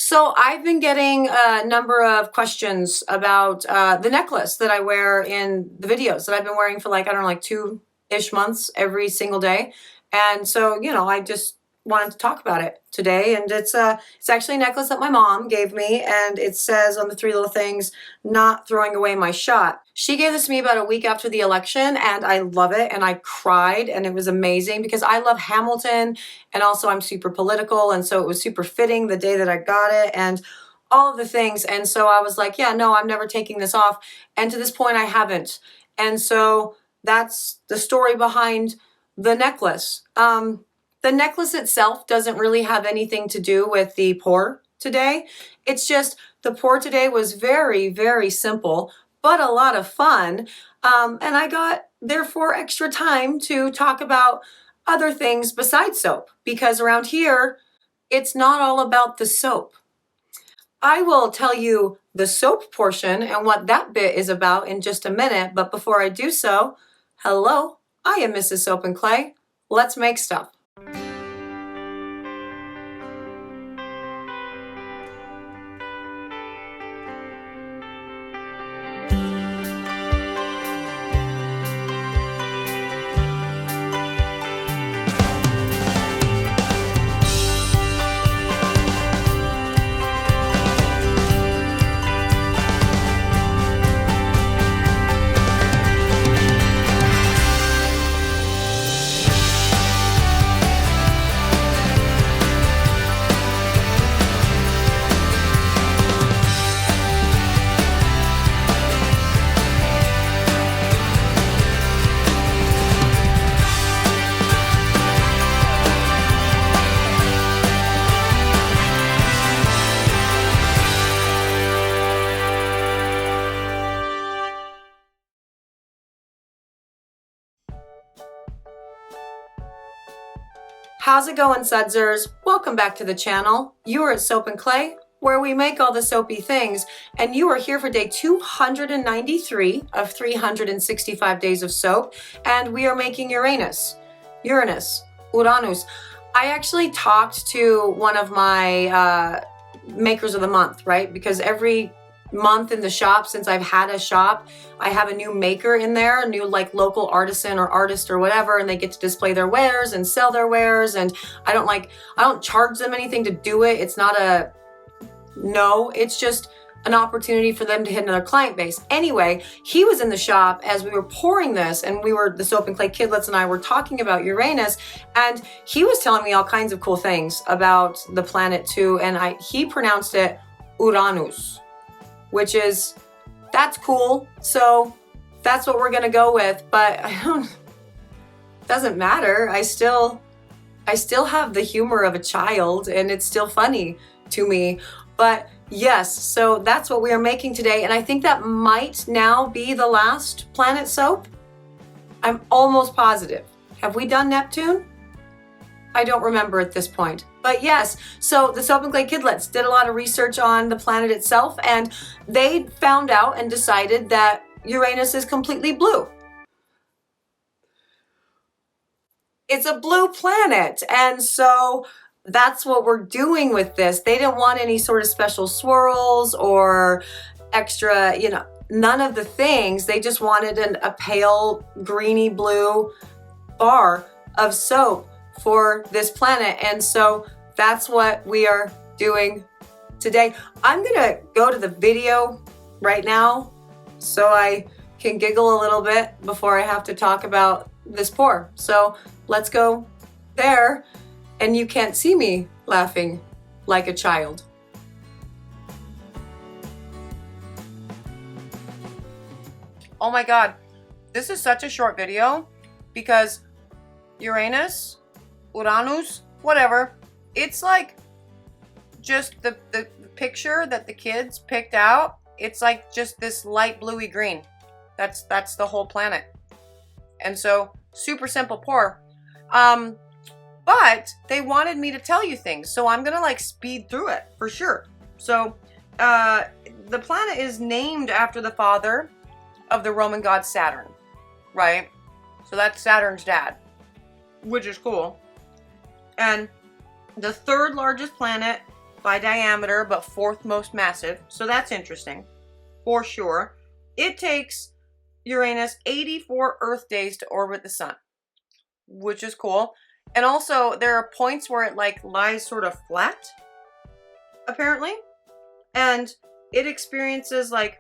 So I've been getting a number of questions about the necklace that I wear in the videos that I've been wearing for like, I don't know, like 2-ish months every single day. And so, I just wanted to talk about it today. And it's actually a necklace that my mom gave me, and it says on the 3 little things, not throwing away my shot. She gave this to me about a week after the election, and I love it, and I cried, and it was amazing because I love Hamilton, and also I'm super political, and so it was super fitting the day that I got it, and all of the things. And so I was like, yeah, no, I'm never taking this off. And to this point, I haven't. And so that's the story behind the necklace. The necklace itself doesn't really have anything to do with the pour today. It's just the pour today was very, very simple, but a lot of fun. And I got, therefore, extra time to talk about other things besides soap, because around here, it's not all about the soap. I will tell you the soap portion and what that bit is about in just a minute, but before I do so, hello, I am Mrs. Soap and Clay. Let's make stuff. How's it going, Sudsers? Welcome back to the channel. You are at Soap and Clay, where we make all the soapy things, and you are here for day 293 of 365 days of soap, and we are making Uranus. Uranus. I actually talked to one of my makers of the month, right? Because every month in the shop, since I've had a shop, I have a new maker in there, a new like local artisan or artist or whatever, and they get to display their wares and sell their wares. And I don't charge them anything to do it. It's not it's just an opportunity for them to hit another client base. Anyway, he was in the shop as we were pouring this, and the Soap and Clay Kidlets and I were talking about Uranus, and he was telling me all kinds of cool things about the planet too, and he pronounced it Uranus, which is, that's cool. So that's what we're gonna go with, but doesn't matter. I still have the humor of a child, and it's still funny to me. But yes, so that's what we are making today. And I think that might now be the last planet soap. I'm almost positive. Have we done Neptune? I don't remember at this point. But yes, so the Soap and Clay Kidlets did a lot of research on the planet itself, and they found out and decided that Uranus is completely blue. It's a blue planet, and so that's what we're doing with this. They didn't want any sort of special swirls or extra, none of the things. They just wanted a pale greeny blue bar of soap for this planet. And so that's what we are doing today. I'm gonna go to the video right now so I can giggle a little bit before I have to talk about this pour. So let's go there, and you can't see me laughing like a child. Oh my God, this is such a short video because Uranus, whatever, it's like just the picture that the kids picked out. It's like just this light bluey green. That's the whole planet. And so super simple pour. But they wanted me to tell you things, so I'm gonna like speed through it for sure. So the planet is named after the father of the Roman god Saturn, right? So that's Saturn's dad, which is cool. And the third largest planet by diameter, but fourth most massive. So that's interesting, for sure. It takes Uranus 84 Earth days to orbit the sun, which is cool. And also, there are points where it like lies sort of flat, apparently. And it experiences like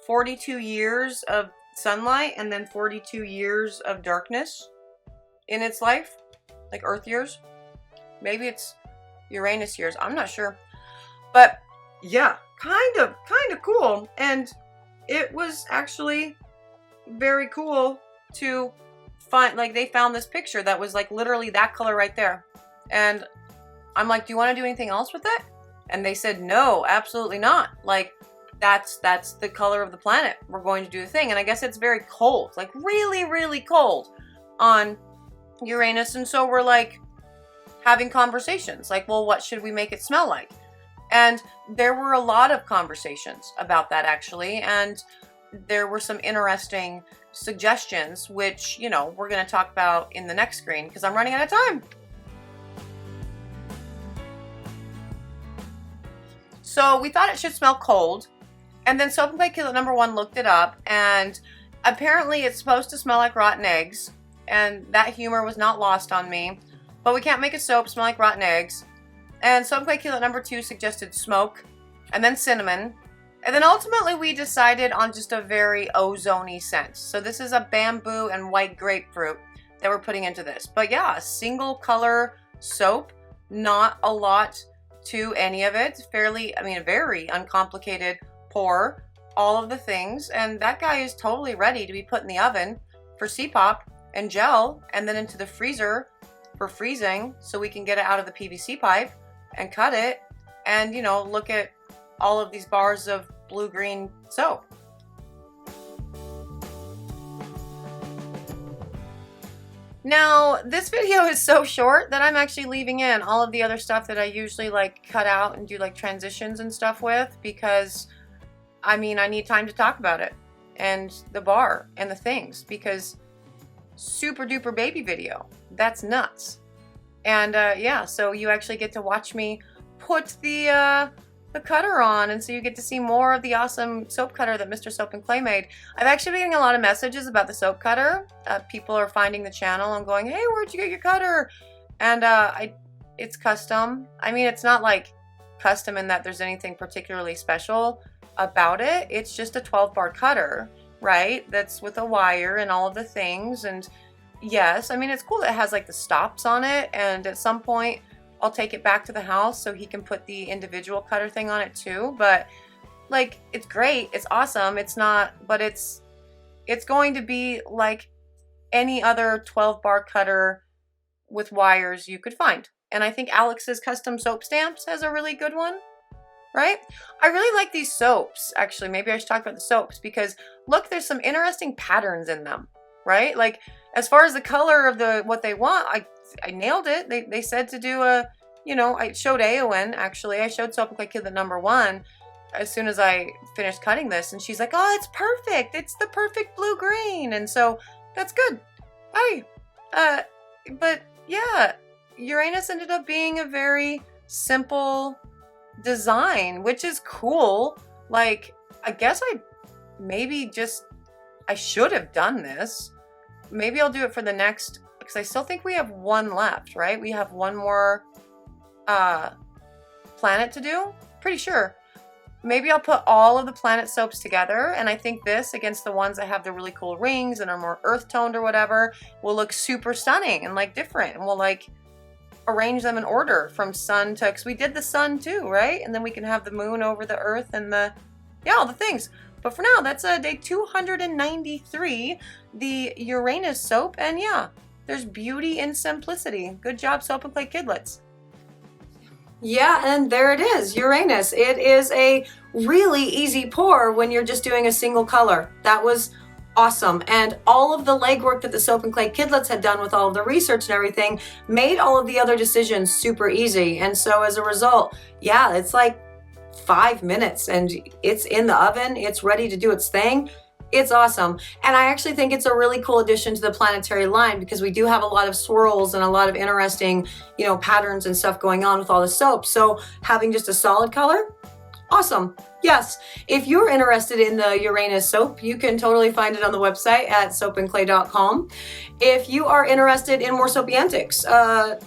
42 years of sunlight and then 42 years of darkness in its life, like Earth years. Maybe it's Uranus years, I'm not sure. But yeah, kind of cool. And it was actually very cool to find, like, they found this picture that was like literally that color right there. And I'm like, do you want to do anything else with it? And they said, no, absolutely not. Like, that's the color of the planet. We're going to do the thing. And I guess it's very cold, like really, really cold on Uranus. And so we're like having conversations like, well, what should we make it smell like? And there were a lot of conversations about that, actually. And there were some interesting suggestions, which, you know, we're going to talk about in the next screen because I'm running out of time. So we thought it should smell cold. And then Soap and Clay Kidlet #1 looked it up. And apparently it's supposed to smell like rotten eggs. And that humor was not lost on me. But we can't make a soap smell like rotten eggs. And Soap and Clay Kidlet #2 suggested smoke. And then cinnamon. And then ultimately we decided on just a very ozone-y scent. So this is a bamboo and white grapefruit that we're putting into this. But yeah, a single color soap, not a lot to any of it. Fairly, I mean, a very uncomplicated pour, all of the things. And that guy is totally ready to be put in the oven for C-pop and gel, and then into the freezer for freezing so we can get it out of the PVC pipe and cut it and, you know, look at all of these bars of blue-green soap. Now, this video is so short that I'm actually leaving in all of the other stuff that I usually like cut out and do like transitions and stuff with, because I mean, I need time to talk about it and the bar and the things, because super duper baby video. That's nuts. And yeah, so you actually get to watch me put the cutter on, and so you get to see more of the awesome soap cutter that Mr. Soap and Clay made. I've actually been getting a lot of messages about the soap cutter. People are finding the channel and going, hey, where'd you get your cutter? And it's custom. I mean, it's not like custom in that there's anything particularly special about it. It's just a 12-bar cutter, right? That's with a wire and all of the things. And yes, I mean, it's cool that it has like the stops on it, and at some point I'll take it back to the house so he can put the individual cutter thing on it too. But like, it's great, it's awesome. It's not, but it's going to be like any other 12-bar cutter with wires you could find. And I think Alex's Custom Soap Stamps has a really good one, right? I really like these soaps, actually. Maybe I should talk about the soaps, because look, there's some interesting patterns in them, right? Like, as far as the color of what they want, I nailed it. They said to do a, you know, I showed Aowen, actually. I showed Soap and Clay Kidlet #1 as soon as I finished cutting this, and she's like, oh, it's perfect. It's the perfect blue-green. And so that's good. Hey, but yeah, Uranus ended up being a very simple design, which is cool. Like, I guess I should have done this. Maybe I'll do it for the next, because I still think we have one left, right? We have one more planet to do, pretty sure. Maybe I'll put all of the planet soaps together, and I think this against the ones that have the really cool rings and are more earth toned or whatever will look super stunning and like different, and we'll like arrange them in order from sun to, because we did the sun too, right? And then we can have the moon over the earth and all the things. But for now, that's day 293, the Uranus soap. And yeah, there's beauty in simplicity. Good job, Soap and Clay Kidlets. Yeah, and there it is, Uranus. It is a really easy pour when you're just doing a single color. That was awesome. And all of the legwork that the Soap and Clay Kidlets had done with all of the research and everything made all of the other decisions super easy. And so as a result, yeah, it's like 5 minutes and it's in the oven. It's ready to do its thing. It's awesome. And I actually think it's a really cool addition to the planetary line because we do have a lot of swirls and a lot of interesting, patterns and stuff going on with all the soap. So having just a solid color, awesome. Yes, if you're interested in the Uranus soap, you can totally find it on the website at soapandclay.com. If you are interested in more soapy antics,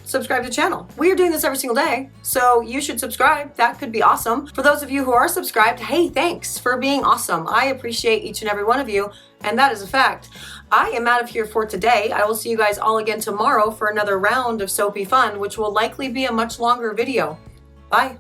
subscribe to the channel. We are doing this every single day, so you should subscribe. That could be awesome. For those of you who are subscribed, hey, thanks for being awesome. I appreciate each and every one of you, and that is a fact. I am out of here for today. I will see you guys all again tomorrow for another round of soapy fun, which will likely be a much longer video. Bye.